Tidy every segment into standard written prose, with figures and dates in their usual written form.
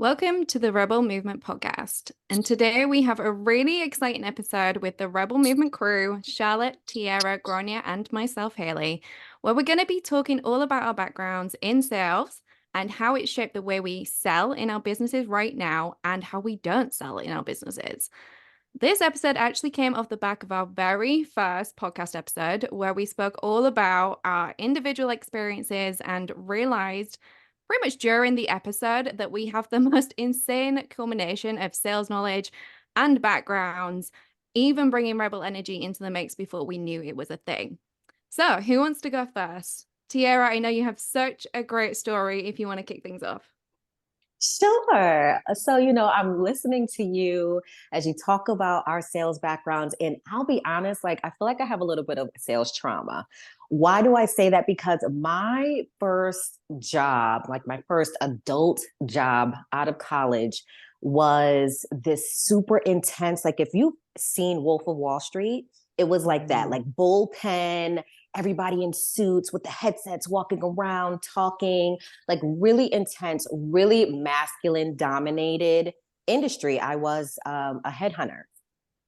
Welcome to the Rebel Movement podcast. And today we have a really exciting episode with the Rebel Movement crew, Charlett, Tierra, Gráinne, and myself, Hayley, where we're going to be talking all about our backgrounds in sales and how it shaped the way we sell in our businesses right now and how we don't sell in our businesses. This episode actually came off the back of our very first podcast episode where we spoke all about our individual experiences and realized pretty much during the episode that we have the most insane culmination of sales knowledge and backgrounds, even bringing rebel energy into the mix before we knew it was a thing. So, who wants to go first? Tierra, I know you have such a great story if you want to kick things off. Sure. So, I'm listening to you as you talk about our sales backgrounds. And I'll be honest, I feel like I have a little bit of sales trauma. Why do I say that? Because my first job, like my first adult job out of college, was this super intense. Like, if you've seen Wolf of Wall Street, it was like that, like bullpen, everybody in suits with the headsets walking around, talking, like really intense, really masculine dominated industry. I was a headhunter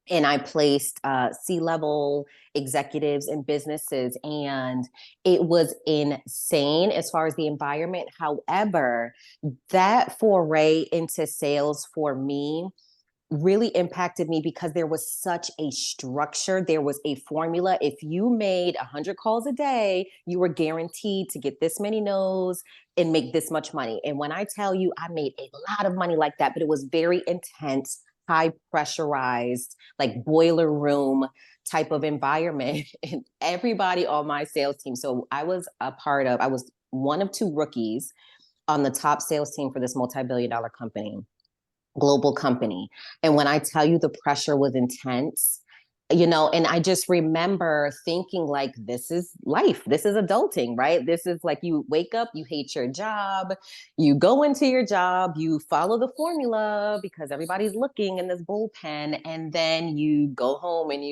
and I placed C-level executives in businesses, and it was insane as far as the environment. However, that foray into sales for me really impacted me because there was such a structure. There was a formula. If you made 100 calls a day, you were guaranteed to get this many no's and make this much money. And when I tell you, I made a lot of money like that, but it was very intense, high pressurized, like boiler room type of environment. And everybody on my sales team. So I was one of two rookies on the top sales team for this multi-billion-dollar company, global company. And when I tell you the pressure was intense, and I just remember thinking, like, this is life. This is adulting, right? This is like, you wake up, you hate your job, you go into your job, you follow the formula because everybody's looking in this bullpen, and then you go home and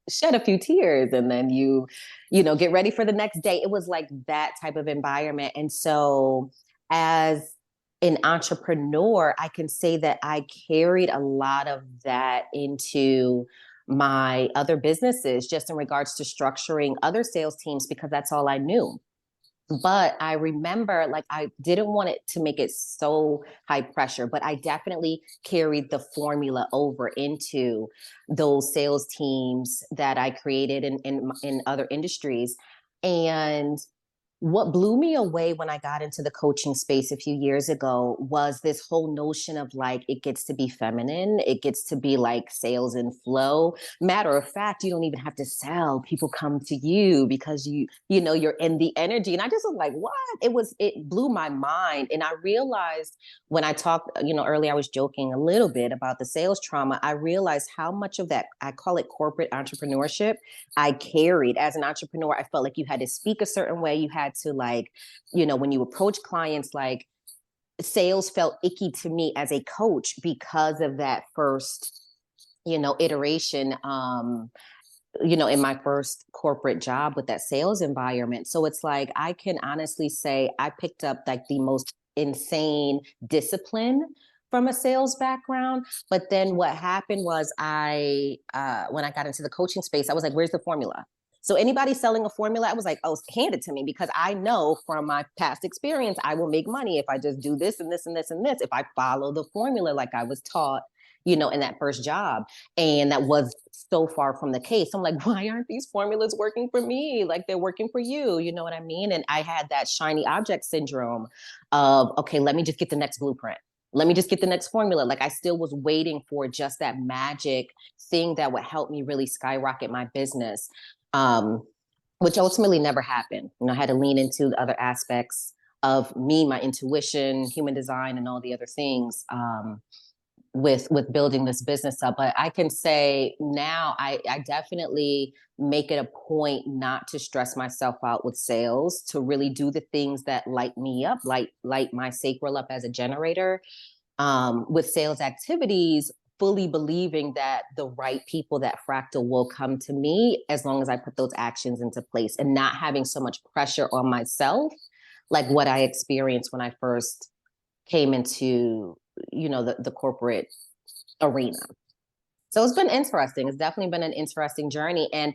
shed a few tears, and then get ready for the next day. It was like that type of environment. And so as an entrepreneur, I can say that I carried a lot of that into my other businesses, just in regards to structuring other sales teams, because that's all I knew. But I remember, like, I didn't want it to make it so high pressure, but I definitely carried the formula over into those sales teams that I created in other industries. And what blew me away when I got into the coaching space a few years ago was this whole notion of, like, it gets to be feminine. It gets to be like sales and flow. Matter of fact, you don't even have to sell. People come to you because you're in the energy. And I just was like, what? It blew my mind. And I realized when I talked, earlier, I was joking a little bit about the sales trauma. I realized how much of that, I call it corporate entrepreneurship, I carried as an entrepreneur. I felt like you had to speak a certain way. You had to, like, when you approach clients, like, sales felt icky to me as a coach because of that first, iteration, in my first corporate job with that sales environment. So it's like, I can honestly say I picked up, like, the most insane discipline from a sales background. But then what happened was when I got into the coaching space, I was like, where's the formula? So anybody selling a formula, I was like, oh, hand it to me, because I know from my past experience, I will make money if I just do this and this and this and this, if I follow the formula like I was taught, in that first job. And that was so far from the case. I'm like, why aren't these formulas working for me? Like, they're working for you. You know what I mean? And I had that shiny object syndrome of, okay, let me just get the next blueprint. Let me just get the next formula. Like, I still was waiting for just that magic thing that would help me really skyrocket my business, which ultimately never happened. I had to lean into the other aspects of me, my intuition, human design, and all the other things, with building this business up. But I can say now I definitely make it a point not to stress myself out with sales, to really do the things that light me up, light my sacral up as a generator, with sales activities, fully believing that the right people, that fractal, will come to me as long as I put those actions into place, and not having so much pressure on myself, like what I experienced when I first came into, the corporate arena. So it's been interesting. It's definitely been an interesting journey. And,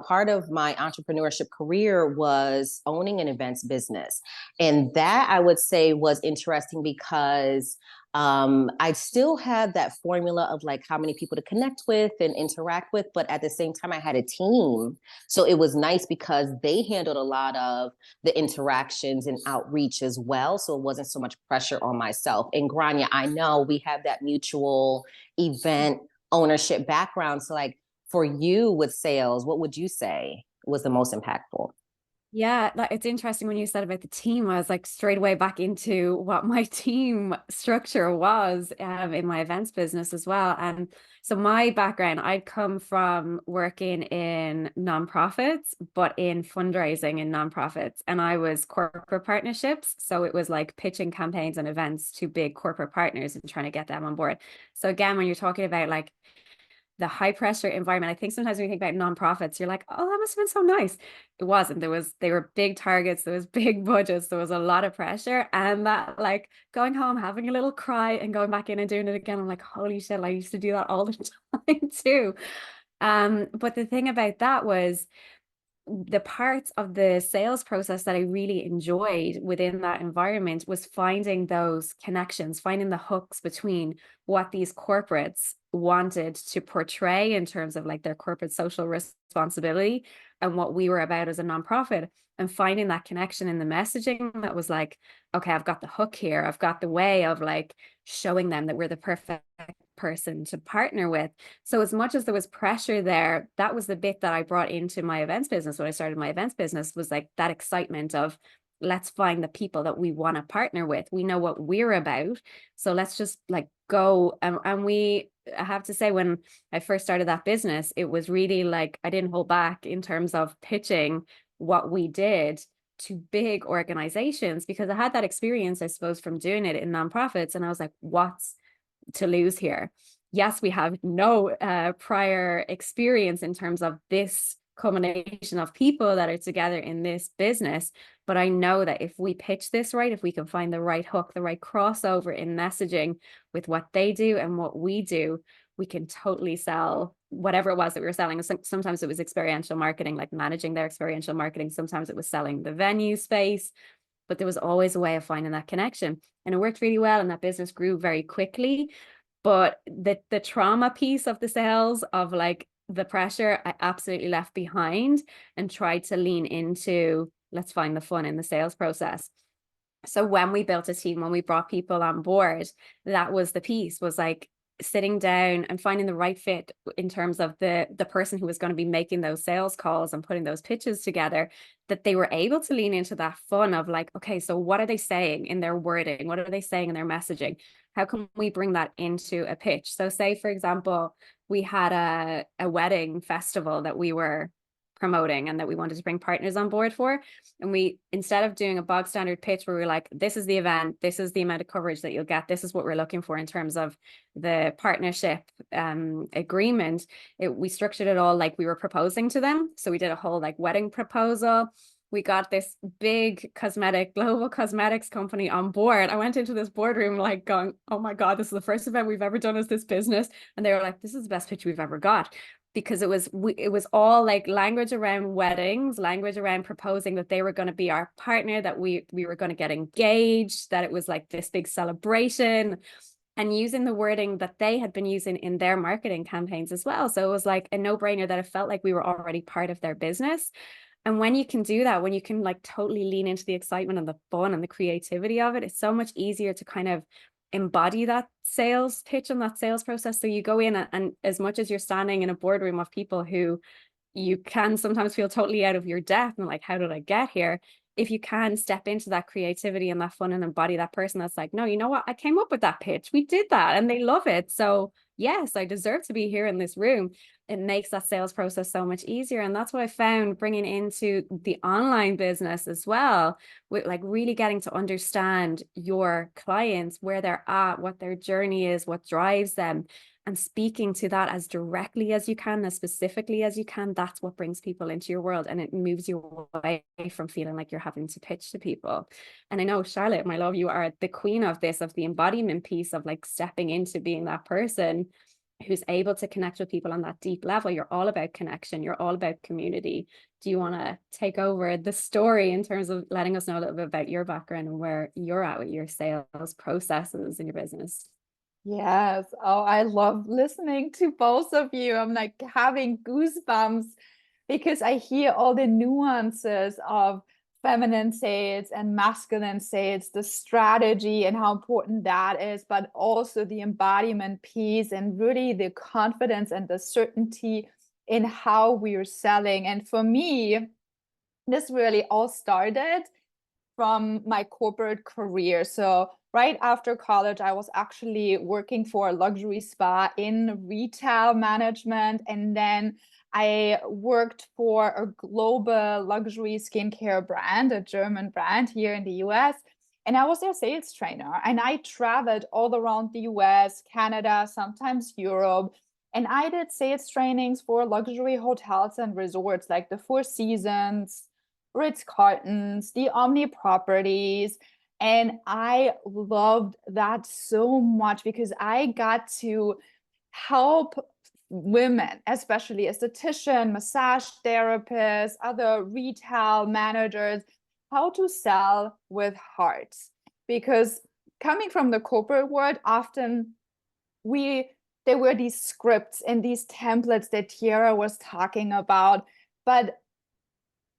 part of my entrepreneurship career was owning an events business. And that I would say was interesting because I still had that formula of like how many people to connect with and interact with. But at the same time, I had a team. So it was nice because they handled a lot of the interactions and outreach as well. So it wasn't so much pressure on myself. And Gráinne, I know we have that mutual event ownership background. So like for you with sales, what would you say was the most impactful? Yeah, it's interesting when you said about the team. I was like straight away back into what my team structure was in my events business as well. And so my background, I'd come from working in nonprofits, but in fundraising in nonprofits. And I was corporate partnerships. So it was like pitching campaigns and events to big corporate partners and trying to get them on board. So again, when you're talking about like the high pressure environment. I think sometimes when you think about nonprofits, you're like, oh, that must have been so nice. It wasn't. They were big targets, there was big budgets, there was a lot of pressure. And that like going home, having a little cry and going back in and doing it again. I'm like, holy shit, I used to do that all the time too. But the thing about that was the parts of the sales process that I really enjoyed within that environment was finding those connections, finding the hooks between what these corporates wanted to portray in terms of like their corporate social responsibility and what we were about as a nonprofit, and finding that connection in the messaging that was like, okay, I've got the hook here. I've got the way of like showing them that we're the perfect person to partner with. So as much as there was pressure there, that was the bit that I brought into my events business when I started my events business, was like that excitement of let's find the people that we want to partner with. We know what we're about. So let's just like go. And I have to say, when I first started that business, it was really like I didn't hold back in terms of pitching what we did to big organizations, because I had that experience, I suppose, from doing it in nonprofits. And I was like, what's to lose here? Yes, we have no prior experience in terms of this combination of people that are together in this business, but I know that if we pitch this right, if we can find the right hook, the right crossover in messaging with what they do and what we do, we can totally sell whatever it was that we were selling. Sometimes it was experiential marketing, like managing their experiential marketing. Sometimes it was selling the venue space, but there was always a way of finding that connection. And it worked really well, and that business grew very quickly. But the trauma piece of the sales, of like the pressure, I absolutely left behind and tried to lean into, let's find the fun in the sales process. So when we built a team, when we brought people on board, that was the piece, was like sitting down and finding the right fit in terms of the person who was going to be making those sales calls and putting those pitches together, that they were able to lean into that fun of like, okay, so what are they saying in their wording? What are they saying in their messaging? How can we bring that into a pitch? So say, for example, we had a wedding festival that we were promoting and that we wanted to bring partners on board for. And we, instead of doing a bog standard pitch where we're like, this is the event, this is the amount of coverage that you'll get, this is what we're looking for in terms of the partnership agreement, we structured it all like we were proposing to them. So we did a whole like wedding proposal. We got this big global cosmetics company on board. I went into this boardroom like going, oh my God, this is the first event we've ever done as this business. And they were like, this is the best pitch we've ever got. Because it was all like language around weddings, language around proposing that they were going to be our partner, that we were going to get engaged, that it was like this big celebration, and using the wording that they had been using in their marketing campaigns as well. So it was like a no-brainer, that it felt like we were already part of their business. And when you can do that, when you can like totally lean into the excitement and the fun and the creativity of it, it's so much easier to kind of embody that sales pitch and that sales process. So you go in and as much as you're standing in a boardroom of people who you can sometimes feel totally out of your depth and like, how did I get here? If you can step into that creativity and that fun and embody that person that's like, no, you know what? I came up with that pitch. We did that and they love it. So yes, I deserve to be here in this room. it makes that sales process so much easier. And that's what I found bringing into the online business as well, with like really getting to understand your clients, where they're at, what their journey is, what drives them, and speaking to that as directly as you can, as specifically as you can. That's what brings people into your world, and it moves you away from feeling like you're having to pitch to people. And I know, Charlotte, my love, you are the queen of this, of the embodiment piece, of like stepping into being that person who's able to connect with people on that deep level. You're all about connection. You're all about community. Do you want to take over the story in terms of letting us know a little bit about your background and where you're at with your sales processes in your business? Yes. Oh, I love listening to both of you. I'm like having goosebumps because I hear all the nuances of feminine sales and masculine sales, the strategy and how important that is, but also the embodiment piece and really the confidence and the certainty in how we're selling. And for me, this really all started from my corporate career. So right after college, I was actually working for a luxury spa in retail management. And then I worked for a global luxury skincare brand, a German brand here in the US. And I was their sales trainer. And I traveled all around the US, Canada, sometimes Europe. And I did sales trainings for luxury hotels and resorts like the Four Seasons, Ritz-Carlton's, the Omni properties. And I loved that so much because I got to help women, especially esthetician, massage therapists, other retail managers, how to sell with heart. Because coming from the corporate world, often there were these scripts and these templates that Tierra was talking about. But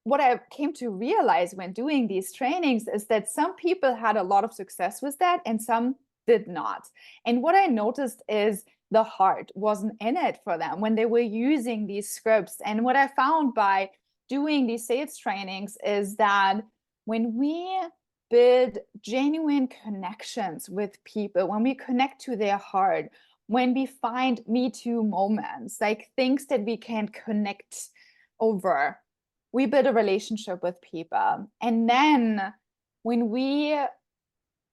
what I came to realize when doing these trainings is that some people had a lot of success with that and some did not. And what I noticed is the heart wasn't in it for them when they were using these scripts. And what I found by doing these sales trainings is that when we build genuine connections with people, when we connect to their heart, when we find me too moments, like things that we can connect over, we build a relationship with people. And then when we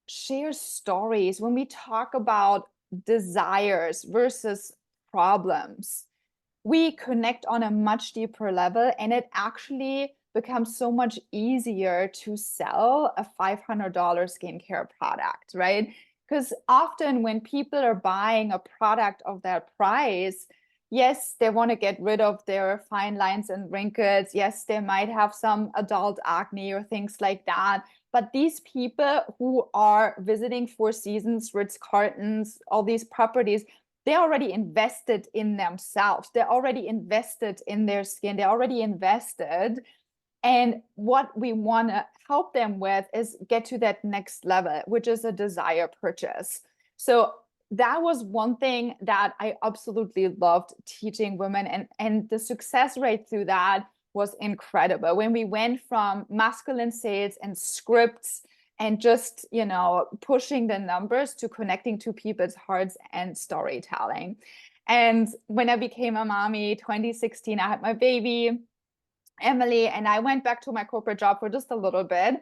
share stories, when we talk about desires versus problems, we connect on a much deeper level, and it actually becomes so much easier to sell a $500 skincare product, right? Because often when people are buying a product of that price, yes, they want to get rid of their fine lines and wrinkles. Yes, they might have some adult acne or things like that. But these people who are visiting Four Seasons, Ritz-Carlton's, all these properties, they're already invested in themselves. They're already invested in their skin. They're already invested. And what we want to help them with is get to that next level, which is a desire purchase. So that was one thing that I absolutely loved teaching women. And the success rate through that was incredible. When we went from masculine sales and scripts and just, pushing the numbers to connecting to people's hearts and storytelling. And when I became a mommy, 2016, I had my baby, Emily, and I went back to my corporate job for just a little bit.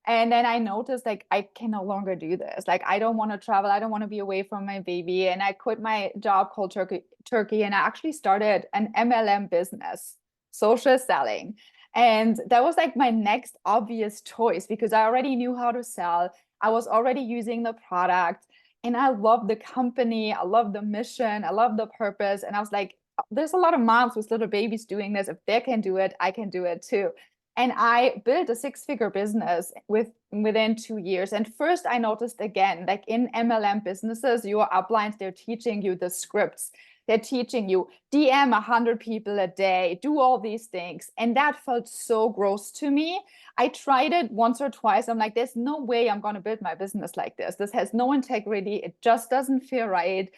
And then I noticed like I can no longer do this. Like I don't want to travel. I don't want to be away from my baby. And I quit my job called Turkey, and I actually started an MLM business, social selling. And that was like my next obvious choice because I already knew how to sell. I was already using the product, and I love the company. I love the mission. I love the purpose. And I was like, there's a lot of moms with little babies doing this. If they can do it, I can do it too. And I built a six-figure business within 2 years. And first I noticed again, like in MLM businesses, your uplines, they're teaching you the scripts. They're teaching you DM 100 people a day, do all these things. And that felt so gross to me. I tried it once or twice. I'm like, there's no way I'm going to build my business like this. This has no integrity. It just doesn't feel right.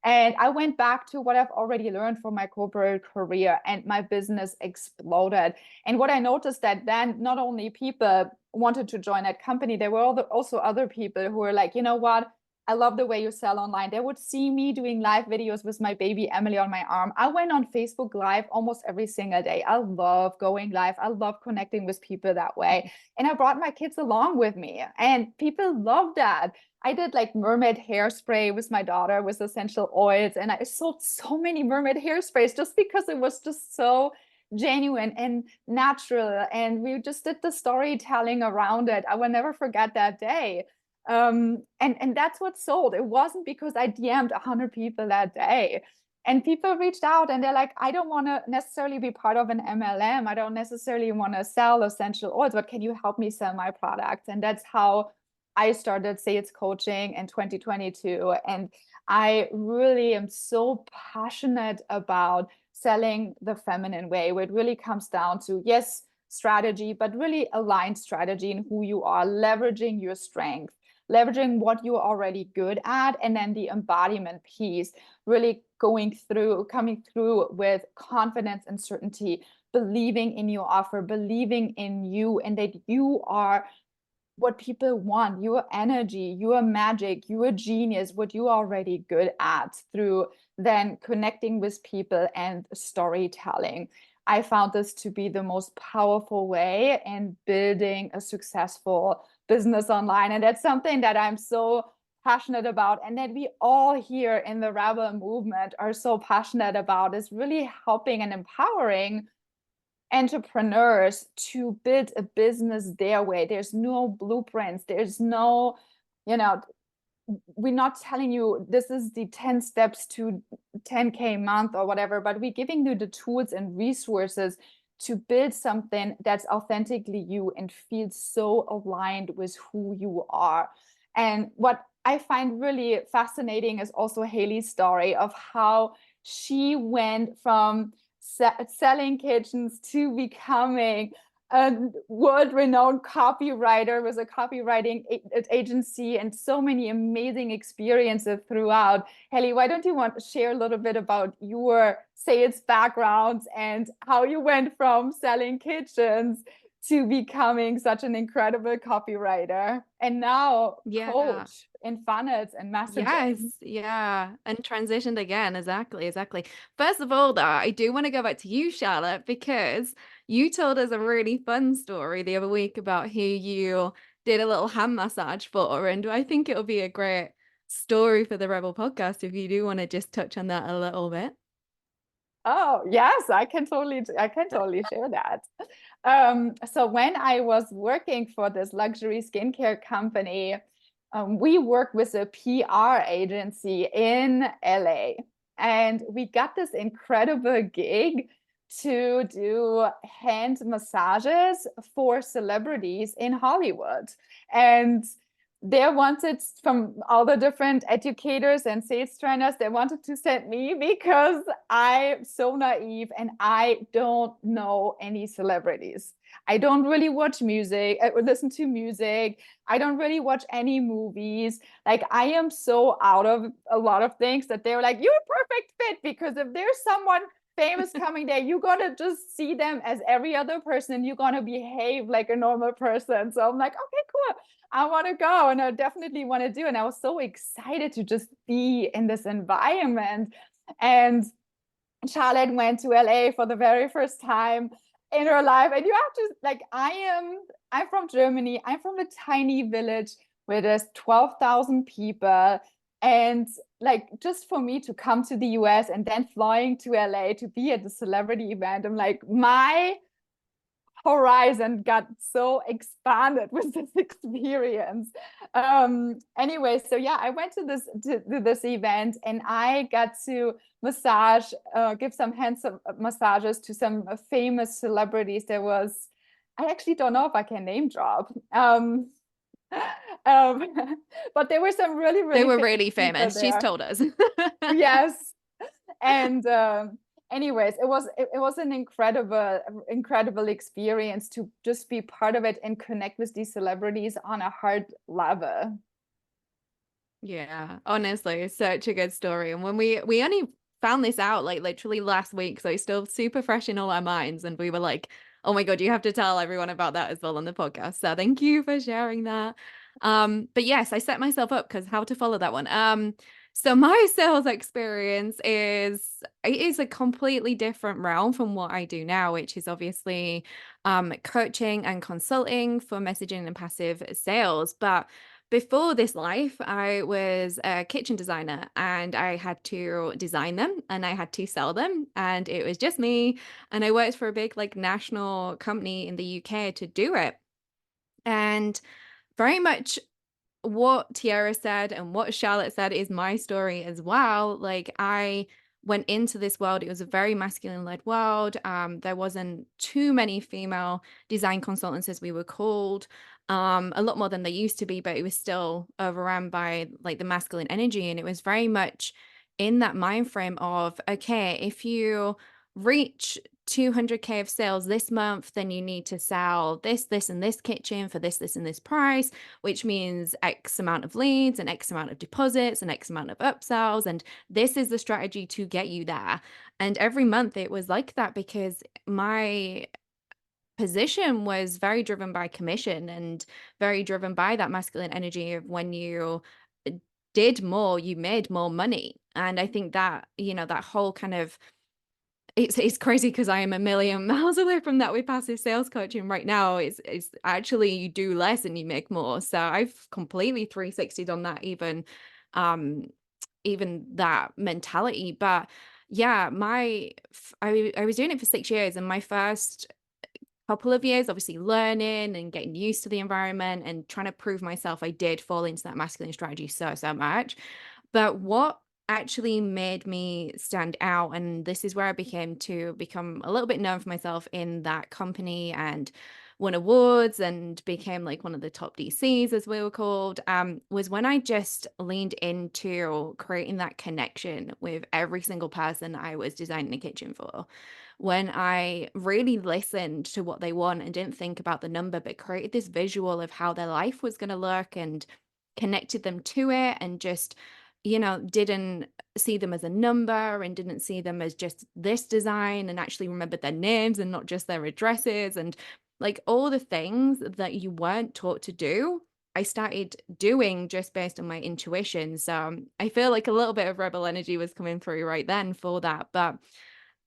And I went back to what I've already learned from my corporate career, and my business exploded. And what I noticed that then not only people wanted to join that company, there were also other people who were like, you know what, I love the way you sell online. They would see me doing live videos with my baby Emily on my arm. I went on Facebook Live almost every single day. I love going live. I love connecting with people that way. And I brought my kids along with me, and people love that. I did like mermaid hairspray with my daughter with essential oils, and I sold so many mermaid hairsprays just because it was just so genuine and natural. And we just did the storytelling around it. I will never forget that day. And that's what sold. It wasn't because I DM'd 100 people that day. And people reached out and they're like, I don't want to necessarily be part of an MLM. I don't necessarily want to sell essential oils, but can you help me sell my products? And that's how I started sales coaching in 2022. And I really am so passionate about selling the feminine way, where it really comes down to, yes, strategy, but really aligned strategy in who you are, leveraging your strength, leveraging what you're already good at, and then the embodiment piece, really coming through with confidence and certainty, believing in your offer, believing in you, and that you are what people want, your energy, your magic, your genius, what you're already good at, through then connecting with people and storytelling. I found this to be the most powerful way in building a successful business online. And that's something that I'm so passionate about, and that we all here in the Rebel movement are so passionate about, is really helping and empowering entrepreneurs to build a business their way. There's no blueprints. There's no, we're not telling you this is the 10 steps to 10K month or whatever, but we're giving you the tools and resources to build something that's authentically you and feels so aligned with who you are. And what I find really fascinating is also Hayley's story of how she went from selling kitchens to becoming a world-renowned copywriter with a copywriting agency, and so many amazing experiences throughout. Hayley, why don't you want to share a little bit about your sales background and how you went from selling kitchens to becoming such an incredible copywriter and now coach in funnels and messaging? Yes, yeah, and transitioned again. Exactly. First of all, though, I do want to go back to you, Charlotte, because you told us a really fun story the other week about who you did a little hand massage for, and I think it'll be a great story for the Rebel podcast if you do want to just touch on that a little bit. Oh, yes, I can totally share that. So when I was working for this luxury skincare company, we worked with a PR agency in LA, and we got this incredible gig to do hand massages for celebrities in Hollywood. And they wanted, from all the different educators and sales trainers, they wanted to send me because I'm so naive and I don't know any celebrities. I don't really watch music, listen to music. I don't really watch any movies. Like, I am so out of a lot of things that they were like, you're a perfect fit, because if there's someone famous coming there, you're gonna just see them as every other person and you're gonna behave like a normal person. So I'm like, okay, cool. I want to go, and I definitely want to do. And I was so excited to just be in this environment. And Charlett went to LA for the very first time in her life. And you have to, like, I'm from Germany. I'm from a tiny village where there's 12,000 people. And like, just for me to come to the US and then flying to LA to be at the celebrity event, I'm like, my horizon got so expanded with this experience. Anyway, so yeah, I went to this event, and I got to give some hand massages to some famous celebrities. There was, I actually don't know if I can name drop. But there were some really they were really famous. She's told us. Yes. And anyways, it was an incredible experience to just be part of it and connect with these celebrities on a heart level. Yeah, honestly, it's such a good story. And when we only found this out like literally last week, so it's still super fresh in all our minds, and we were like, oh my God, you have to tell everyone about that as well on the podcast. So thank you for sharing that. But yes, I set myself up because how to follow that one. So my sales experience is a completely different realm from what I do now, which is obviously coaching and consulting for messaging and passive sales. But before this life, I was a kitchen designer and I had to design them and I had to sell them. And it was just me. And I worked for a big like national company in the UK to do it. And very much what Tierra said and what Charlett said is my story as well. Like I went into this world, it was a very masculine led world. There wasn't too many female design consultants as we were called. A lot more than there used to be, but it was still overrun by like the masculine energy. And it was very much in that mind frame of, okay, if you reach 200K of sales this month, then you need to sell this, and this kitchen for this, and this price, which means X amount of leads and X amount of deposits and X amount of upsells. And this is the strategy to get you there. And every month it was like that because my position was very driven by commission and very driven by that masculine energy of when you did more, you made more money. And I think that, that whole kind of it's crazy because I am a million miles away from that with passive sales coaching right now. It's actually you do less and you make more. So I've completely 360'd on that, even that mentality. But yeah, I was doing it for 6 years, and my first couple of years, obviously learning and getting used to the environment and trying to prove myself, I did fall into that masculine strategy so much. But what actually made me stand out, and this is where I become a little bit known for myself in that company and won awards and became like one of the top DCs, as we were called, was when I just leaned into creating that connection with every single person I was designing the kitchen for. When I really listened to what they want and didn't think about the number, but created this visual of how their life was going to look and connected them to it, and just didn't see them as a number and didn't see them as just this design, and actually remembered their names and not just their addresses, and like all the things that you weren't taught to do, I started doing just based on my intuition. So I feel like a little bit of rebel energy was coming through right then for that. But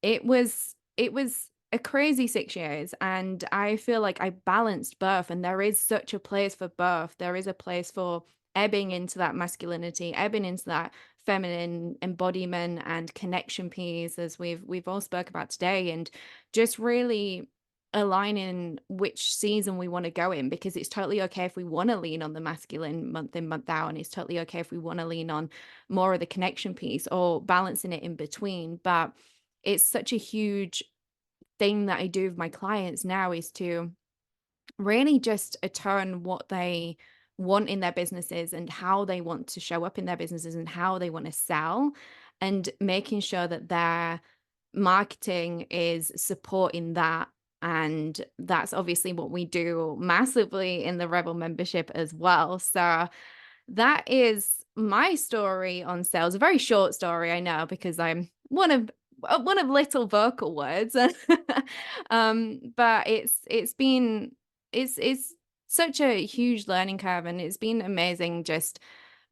it was a crazy 6 years, and I feel like I balanced both, and there is such a place for both. There is a place for ebbing into that masculinity, ebbing into that feminine embodiment and connection piece, as we've all spoke about today, and just really aligning which season we want to go in, because it's totally okay if we want to lean on the masculine month in, month out, and it's totally okay if we want to lean on more of the connection piece or balancing it in between. But it's such a huge thing that I do with my clients now, is to really just attune what they want in their businesses and how they want to show up in their businesses and how they want to sell, and making sure that their marketing is supporting that. And that's obviously what we do massively in the Rebel membership as well. So that is my story on sales. A very short story, I know, because I'm one of little vocal words. But it's such a huge learning curve, and it's been amazing just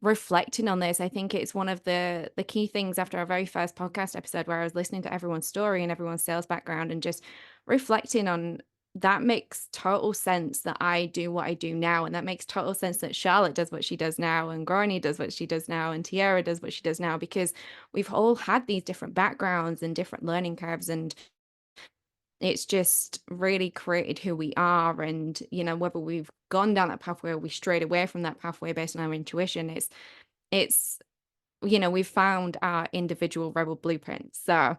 reflecting on this. I think it's one of the key things after our very first podcast episode, where I was listening to everyone's story and everyone's sales background and just reflecting on that. Makes total sense that I do what I do now, and that makes total sense that Charlett does what she does now, and Gráinne does what she does now, and Tierra does what she does now, because we've all had these different backgrounds and different learning curves, and it's just really created who we are. And whether we've gone down that pathway or we strayed away from that pathway based on our intuition, it's we've found our individual rebel blueprints. So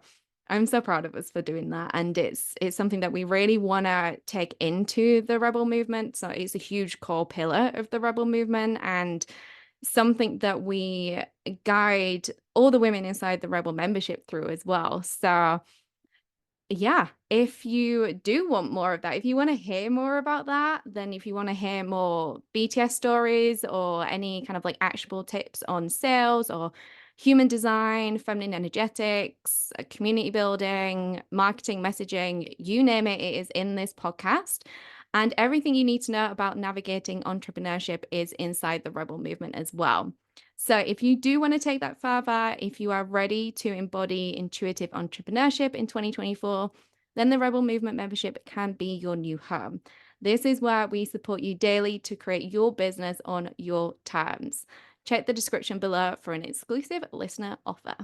I'm so proud of us for doing that, and it's something that we really want to take into the rebel movement. So it's a huge core pillar of the rebel movement, and something that we guide all the women inside the rebel membership through as well. So yeah, if you do want more of that, if you want to hear more about that, then if you want to hear more BTS stories or any kind of like actionable tips on sales or human design, feminine energetics, community building, marketing, messaging, you name it, it is in this podcast. And everything you need to know about navigating entrepreneurship is inside the Rebel Movement as well. So if you do want to take that further, if you are ready to embody intuitive entrepreneurship in 2024, then the Rebel Movement membership can be your new home. This is where we support you daily to create your business on your terms. Check the description below for an exclusive listener offer.